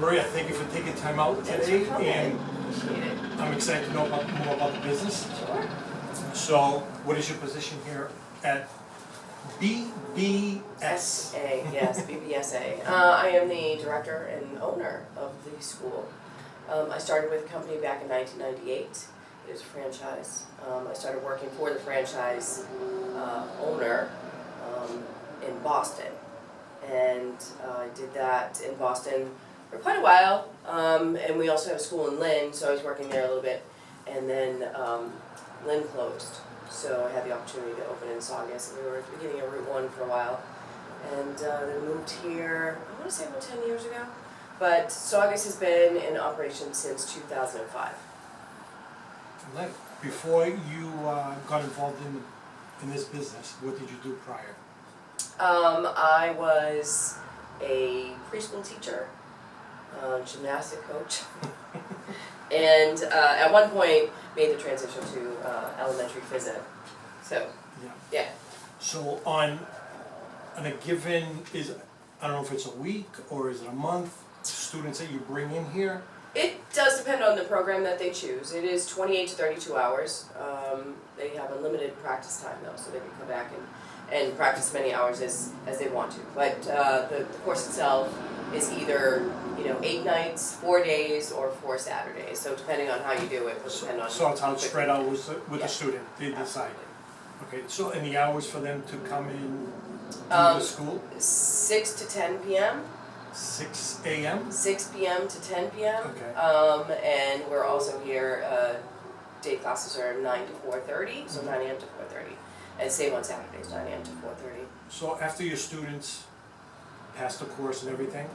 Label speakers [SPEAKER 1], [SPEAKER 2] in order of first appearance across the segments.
[SPEAKER 1] Maria, thank you for taking time out today, and I'm excited to know more about the business.
[SPEAKER 2] Sure.
[SPEAKER 1] So, what is your position here at BBS?
[SPEAKER 2] Yes, BBSA. I am the director and owner of the school. I started with the company back in 1998. It was a franchise. I started working for the franchise owner in Boston. And I did that in Boston for quite a while. And we also have a school in Lynn, so I was working there a little bit. And then Lynn closed. So I had the opportunity to open in Saugus. We were at the beginning of Route 1 for a while. And then moved here, I want to say about 10 years ago. But Saugus has been in operation since 2005.
[SPEAKER 1] Like, before you got involved in this business, what did you do prior?
[SPEAKER 2] I was a preschool teacher, gymnastic coach, and at one point made the transition to elementary phys ed. So, yeah.
[SPEAKER 1] So on a given, I don't know if it's a week or is it a month, students that you bring in here?
[SPEAKER 2] It does depend on the program that they choose. It is 28 to 32 hours. They have unlimited practice time though, so they can come back and practice as many hours as they want to. But the course itself is either 8 nights, 4 days, or 4 Saturdays. So depending on how you do it, will depend on.
[SPEAKER 1] So it's how it's spread out with the student, they decide.
[SPEAKER 2] Absolutely.
[SPEAKER 1] Okay, so any hours for them to come in to the school?
[SPEAKER 2] 6 to 10 p.m.
[SPEAKER 1] 6 a.m.?
[SPEAKER 2] 6 p.m. to 10 p.m.
[SPEAKER 1] Okay.
[SPEAKER 2] And we're also here, day classes are 9 to 4:30, so 9 a.m. to 4:30. And same on Saturdays, 9 a.m. to 4:30.
[SPEAKER 1] So after your students pass the course and everything,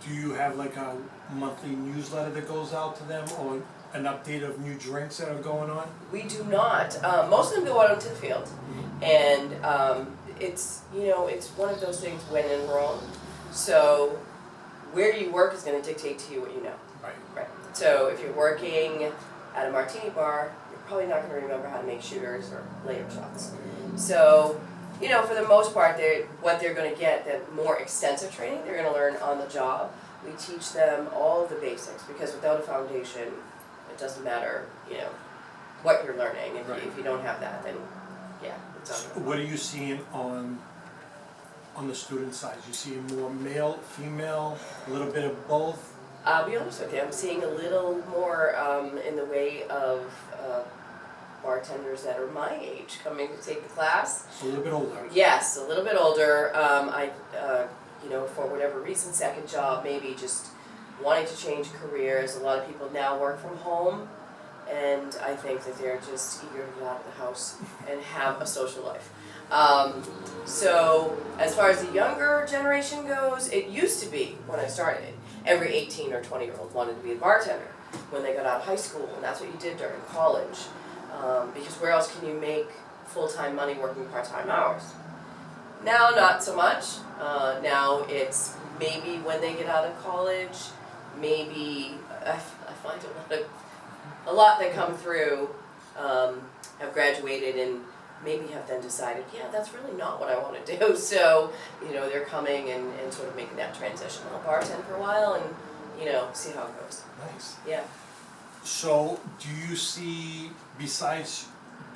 [SPEAKER 1] do you have like a monthly newsletter that goes out to them or an update of new drinks that are going on?
[SPEAKER 2] We do not. Most of them go out into the field. And it's, it's one of those things when in Rome. So where you work is going to dictate to you what you know. Right. So if you're working at a Martini Bar, you're probably not going to remember how to make shooters or layup shots. So, for the most part, what they're going to get, the more extensive training, they're going to learn on the job. We teach them all of the basics because without a foundation, it doesn't matter, what you're learning. If you don't have that, then it's
[SPEAKER 1] So
[SPEAKER 2] on.
[SPEAKER 1] what are you seeing on the student side? You see more male, female, a little bit of both?
[SPEAKER 2] I'll be honest with you, I'm seeing a little more in the way of bartenders that are my age coming to take the class.
[SPEAKER 1] A little bit older.
[SPEAKER 2] Yes, a little bit older. For whatever reason, second job, maybe just wanting to change careers. A lot of people now work from home, and I think that they're just eager to get out of the house and have a social life. So as far as the younger generation goes, it used to be, when I started, every 18 or 20-year-old wanted to be a bartender when they got out of high school, and that's what you did during college. Because where else can you make full-time money working part-time hours? Now, not so much. Now it's maybe when they get out of college, maybe, I find a lot that come through have graduated and maybe have then decided, that's really not what I want to do. So, they're coming and sort of making that transition. I'll bartend for a while and, see how it goes.
[SPEAKER 1] Nice.
[SPEAKER 2] Yeah.
[SPEAKER 1] So do you see, besides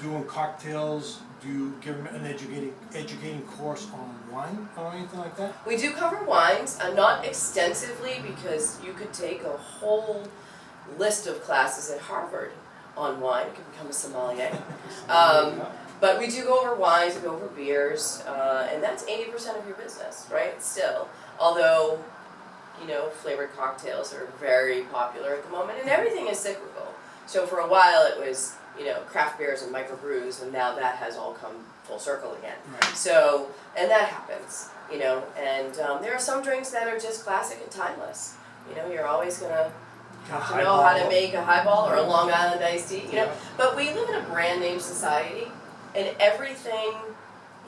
[SPEAKER 1] doing cocktails, do you give them an educating course on wine or anything like that?
[SPEAKER 2] We do cover wines, not extensively because you could take a whole list of classes at Harvard on wine. You could become a sommelier. But we do go over wines, we go over beers, and that's 80% of your business, right? Still. Although, flavored cocktails are very popular at the moment, and everything is cyclical. So for a while it was, craft beers and microbrews, and now that has all come full circle again.
[SPEAKER 1] Right.
[SPEAKER 2] So, and that happens, and there are some drinks that are just classic and timeless. You're always gonna have to know how to make a highball or a Long Island iced tea,
[SPEAKER 1] Yeah.
[SPEAKER 2] But we live in a brand name society, and everything,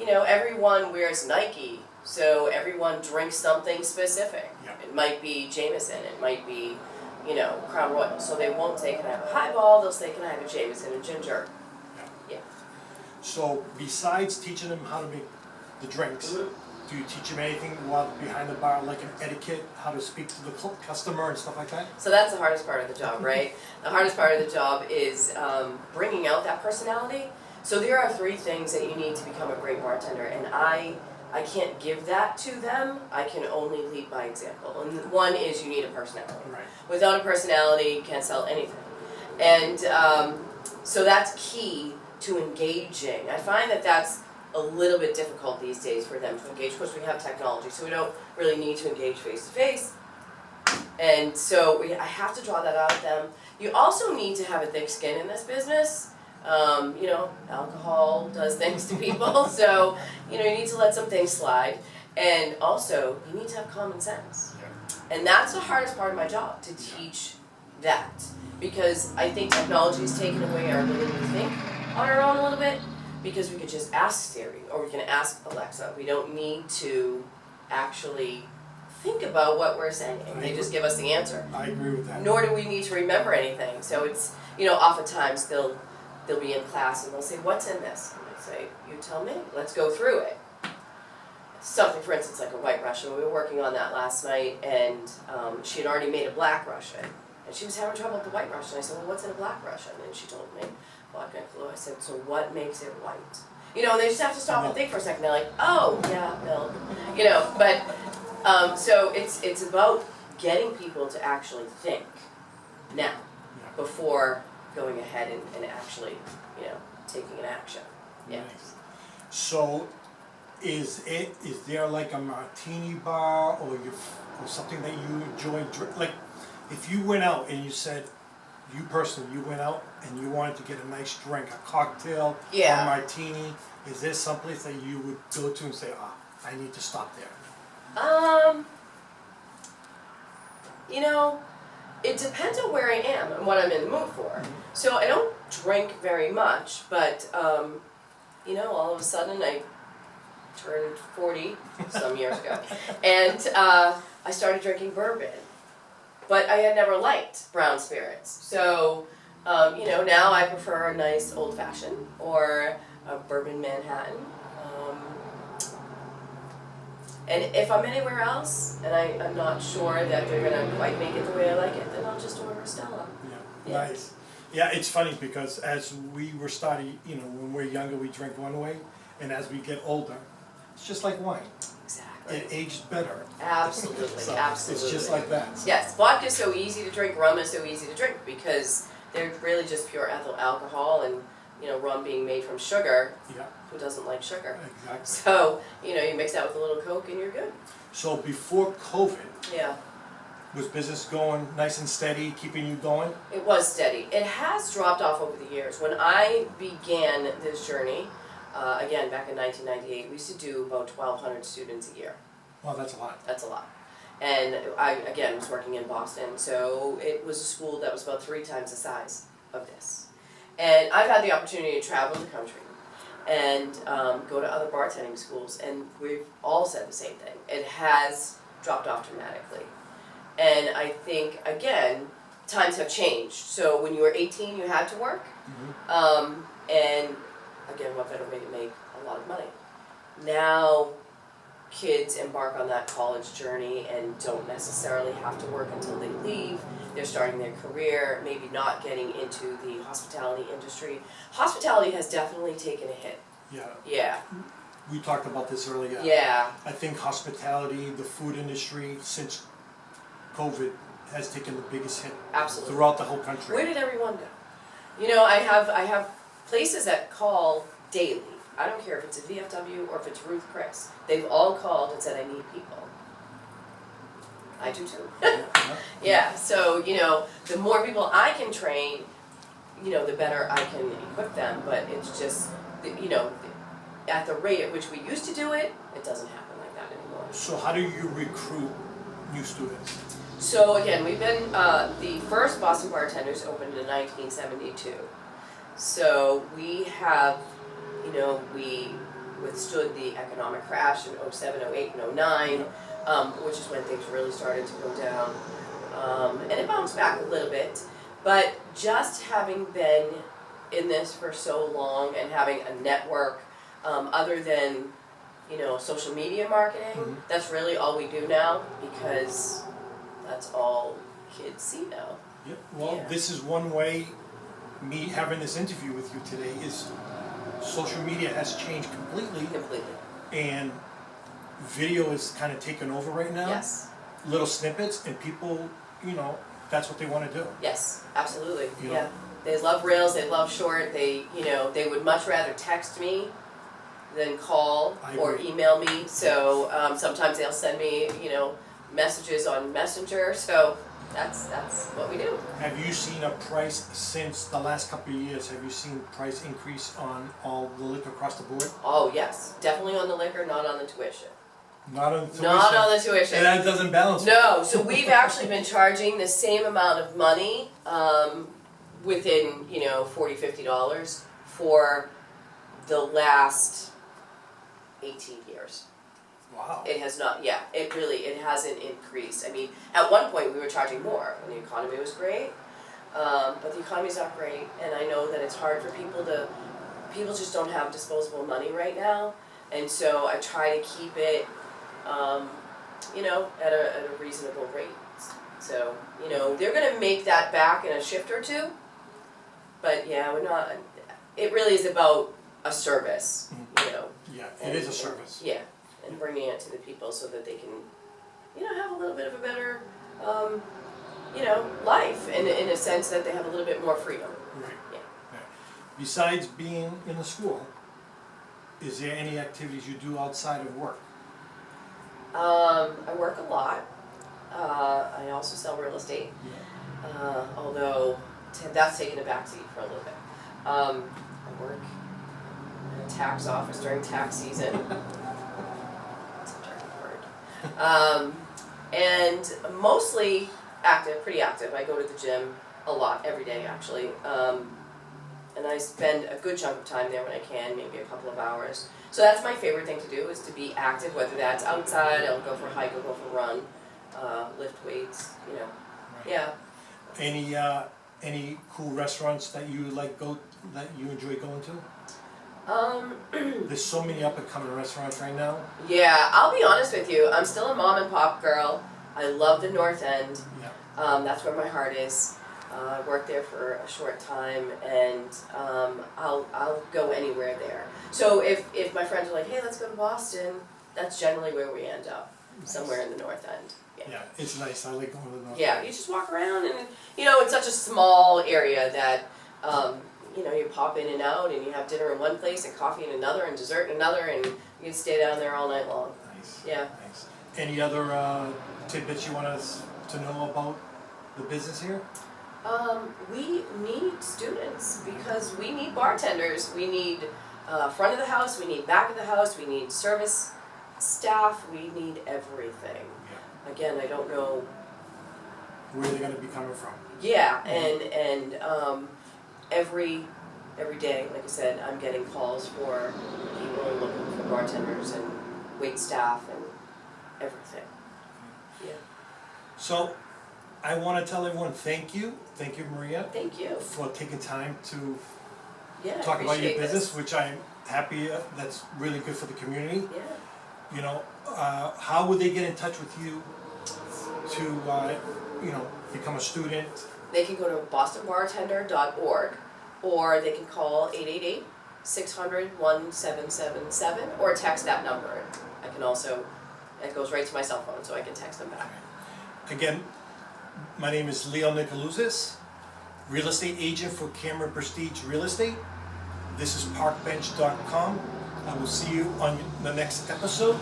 [SPEAKER 2] everyone wears Nike, so everyone drinks something specific.
[SPEAKER 1] Yeah.
[SPEAKER 2] It might be Jameson, it might be, Crown Royal. So they won't say, can I have a highball? They'll say, can I have a Jameson and ginger?
[SPEAKER 1] Yeah.
[SPEAKER 2] Yeah.
[SPEAKER 1] So besides teaching them how to make the drinks, Do you teach them anything while behind the bar, like an etiquette, how to speak to the customer and stuff like that?
[SPEAKER 2] So that's the hardest part of the job, right? The hardest part of the job is bringing out that personality. So there are 3 things that you need to become a great bartender, and I can't give that to them. I can only lead by example. And one is you need a personality.
[SPEAKER 1] Right.
[SPEAKER 2] Without a personality, you can't sell anything. And so that's key to engaging. I find that that's a little bit difficult these days for them to engage. Of course, we have technology, so we don't really need to engage face to face. And so I have to draw that out of them. You also need to have a thick skin in this business. You know, alcohol does things to people, so you know, you need to let some things slide. And also, you need to have common sense. And that's the hardest part of my job, to teach that. Because I think technology has taken away our ability to think on our own a little bit, because we could just ask Siri, or we can ask Alexa. We don't need to actually think about what we're saying. They just give us the answer.
[SPEAKER 1] I agree with that.
[SPEAKER 2] Nor do we need to remember anything. So it's, you know, oftentimes they'll be in class and they'll say, what's in this? And I say, you tell me, let's go through it. Something, for instance, like a White Russian, we were working on that last night, and she had already made a Black Russian. And she was having trouble with the White Russian. I said, well, what's in a Black Russian? And she told me, vodka and Kahlua. I said, so what makes it white? You know, they just have to stop and think for a second. They're like, oh, yeah, milk. You know, but, so it's about getting people to actually think now, before going ahead and actually, you know, taking an action. Yeah.
[SPEAKER 1] Nice. So, is there like a Martini Bar or something that you enjoy? Like, if you went out and you said, you personally, you went out and you wanted to get a nice drink, a cocktail,
[SPEAKER 2] Yeah.
[SPEAKER 1] or a martini, is there someplace that you would go to and say, I need to stop there?
[SPEAKER 2] You know, it depends on where I am and what I'm in the mood for. So I don't drink very much, but you know, all of a sudden I turned 40 some years ago, and I started drinking bourbon. But I had never liked brown spirits, so you know, now I prefer a nice old-fashioned or a bourbon Manhattan. And if I'm anywhere else and I'm not sure that they're gonna quite make it the way I like it, then I'll just order a Stella.
[SPEAKER 1] Yeah, nice. Yeah, it's funny because as we were starting, you know, when we're younger we drink one way, and as we get older, it's just like wine.
[SPEAKER 2] Exactly.
[SPEAKER 1] It aged better.
[SPEAKER 2] Absolutely,
[SPEAKER 1] So
[SPEAKER 2] absolutely.
[SPEAKER 1] it's just like that.
[SPEAKER 2] Yes, vodka is so easy to drink, rum is so easy to drink, because they're really just pure ethyl alcohol, and you know, rum being made from sugar.
[SPEAKER 1] Yeah.
[SPEAKER 2] Who doesn't like sugar?
[SPEAKER 1] Exactly.
[SPEAKER 2] So, you know, you mix that with a little Coke and you're good.
[SPEAKER 1] So before COVID,
[SPEAKER 2] Yeah.
[SPEAKER 1] was business going nice and steady, keeping you going?
[SPEAKER 2] It was steady. It has dropped off over the years. When I began this journey, again, back in 1998, we used to do about 1,200 students a year.
[SPEAKER 1] Well, that's a lot.
[SPEAKER 2] That's a lot. And I, again, was working in Boston, so it was a school that was about 3 times the size of this. And I've had the opportunity to travel the country and go to other bartending schools, and we've all said the same thing. It has dropped off dramatically. And I think, again, times have changed. So when you were 18, you had to work. And again, what better way to make a lot of money? Now, kids embark on that college journey and don't necessarily have to work until they leave. They're starting their career, maybe not getting into the hospitality industry. Hospitality has definitely taken a hit.
[SPEAKER 1] Yeah.
[SPEAKER 2] Yeah.
[SPEAKER 1] We talked about this earlier.
[SPEAKER 2] Yeah.
[SPEAKER 1] I think hospitality, the food industry, since COVID, has taken the biggest hit.
[SPEAKER 2] Absolutely.
[SPEAKER 1] Throughout the whole country.
[SPEAKER 2] Where did everyone go? You know, I have places that call daily. I don't care if it's a VFW or if it's Ruth Chris. They've all called and said, I need people. I do too. Yeah, so, you know, the more people I can train, you know, the better I can equip them. But it's just, you know, at the rate at which we used to do it, it doesn't happen like that anymore.
[SPEAKER 1] So how do you recruit new students?
[SPEAKER 2] So again, we've been, the first Boston Bartenders opened in 1972. So we have, you know, we withstood the economic crash in 07, 08, and 09, which is when things really started to go down. And it bounced back a little bit, but just having been in this for so long and having a network, other than social media marketing.
[SPEAKER 1] Mhm.
[SPEAKER 2] That's really all we do now, because that's all kids see now.
[SPEAKER 1] Yeah, well,
[SPEAKER 2] Yeah.
[SPEAKER 1] this is one way, me having this interview with you today is social media has changed completely,
[SPEAKER 2] Completely.
[SPEAKER 1] and video is kind of taken over right now.
[SPEAKER 2] Yes.
[SPEAKER 1] Little snippets, and people, that's what they want to do.
[SPEAKER 2] Yes, absolutely.
[SPEAKER 1] You know.
[SPEAKER 2] Yeah. They love reels, they love short, they would much rather text me than call
[SPEAKER 1] I
[SPEAKER 2] or
[SPEAKER 1] agree.
[SPEAKER 2] email me. So sometimes they'll send me, messages on Messenger. So that's what we do.
[SPEAKER 1] Have you seen a price since the last couple of years? Have you seen price increase on all the liquor across the board?
[SPEAKER 2] Oh yes, definitely on the liquor, not on the tuition.
[SPEAKER 1] Not on tuition.
[SPEAKER 2] Not on the tuition.
[SPEAKER 1] And that doesn't balance.
[SPEAKER 2] No, so we've actually been charging the same amount of money, within, $40, $50 for the last 18 years.
[SPEAKER 1] Wow.
[SPEAKER 2] It has not, it hasn't increased. I mean, at one point we were charging more when the economy was great, but the economy's not great, and I know that it's hard for people just don't have disposable money right now, and so I try to keep it, at a reasonable rate. So, they're gonna make that back in a shift or two, but yeah, we're not, it really is about a service,
[SPEAKER 1] Yeah, it is a service.
[SPEAKER 2] Yeah, and bringing it to the people so that they can, have a little bit of a better, life, in a sense that they have a little bit more freedom.
[SPEAKER 1] Right.
[SPEAKER 2] Yeah.
[SPEAKER 1] Right. Besides being in the school, is there any activities you do outside of work?
[SPEAKER 2] I work a lot. I also sell real estate, although that's taken a backseat for a little bit. I work in a tax office during tax season. That's a dirty word. And mostly active, pretty active. I go to the gym a lot, every day actually. And I spend a good chunk of time there when I can, maybe a couple of hours. So that's my favorite thing to do, is to be active, whether that's outside, I'll go for a hike, I'll go for a run, lift weights,
[SPEAKER 1] Right.
[SPEAKER 2] yeah.
[SPEAKER 1] Any cool restaurants that you that you enjoy going to? There's so many up and coming restaurants right now.
[SPEAKER 2] Yeah, I'll be honest with you, I'm still a mom and pop girl. I love the North End.
[SPEAKER 1] Yeah.
[SPEAKER 2] That's where my heart is. I worked there for a short time, and I'll go anywhere there. So if my friends are like, hey, let's go to Boston, that's generally where we end up, somewhere in the North End.
[SPEAKER 1] Yeah, it's nice. I like going to the North.
[SPEAKER 2] Yeah, you just walk around, and it's such a small area that you pop in and out, and you have dinner in one place and coffee in another and dessert in another, and you can stay down there all night long.
[SPEAKER 1] Nice.
[SPEAKER 2] Yeah.
[SPEAKER 1] Nice. Any other tidbits you want us to know about the business here?
[SPEAKER 2] We need students, because we need bartenders, we need front of the house, we need back of the house, we need service staff, we need everything.
[SPEAKER 1] Yeah.
[SPEAKER 2] Again, I don't know.
[SPEAKER 1] Where they're going to be coming from?
[SPEAKER 2] Yeah, and every day, like I said, I'm getting calls for people looking for bartenders and wait staff and everything. Yeah.
[SPEAKER 1] So, I want to tell everyone thank you, Maria,
[SPEAKER 2] Thank you.
[SPEAKER 1] for taking time to
[SPEAKER 2] Yeah.
[SPEAKER 1] talk about your
[SPEAKER 2] appreciate
[SPEAKER 1] business,
[SPEAKER 2] this.
[SPEAKER 1] which I'm happy that's really good for the community.
[SPEAKER 2] Yeah.
[SPEAKER 1] How would they get in touch with you to, become a student?
[SPEAKER 2] They can go to bostonbartender.org, or they can call 888-600-1777, or text that number. I can also, it goes right to my cell phone, so I can text them back.
[SPEAKER 1] Again, my name is Leo Nikolouzos, real estate agent for Cameron Prestige Real Estate. This is parkbench.com. I will see you on the next episode.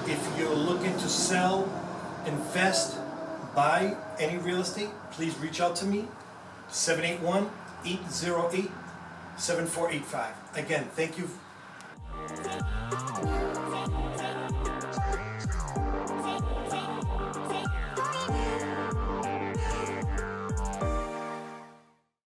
[SPEAKER 1] If you're looking to sell, invest, buy any real estate, please reach out to me, 781-808-7485. Again, thank you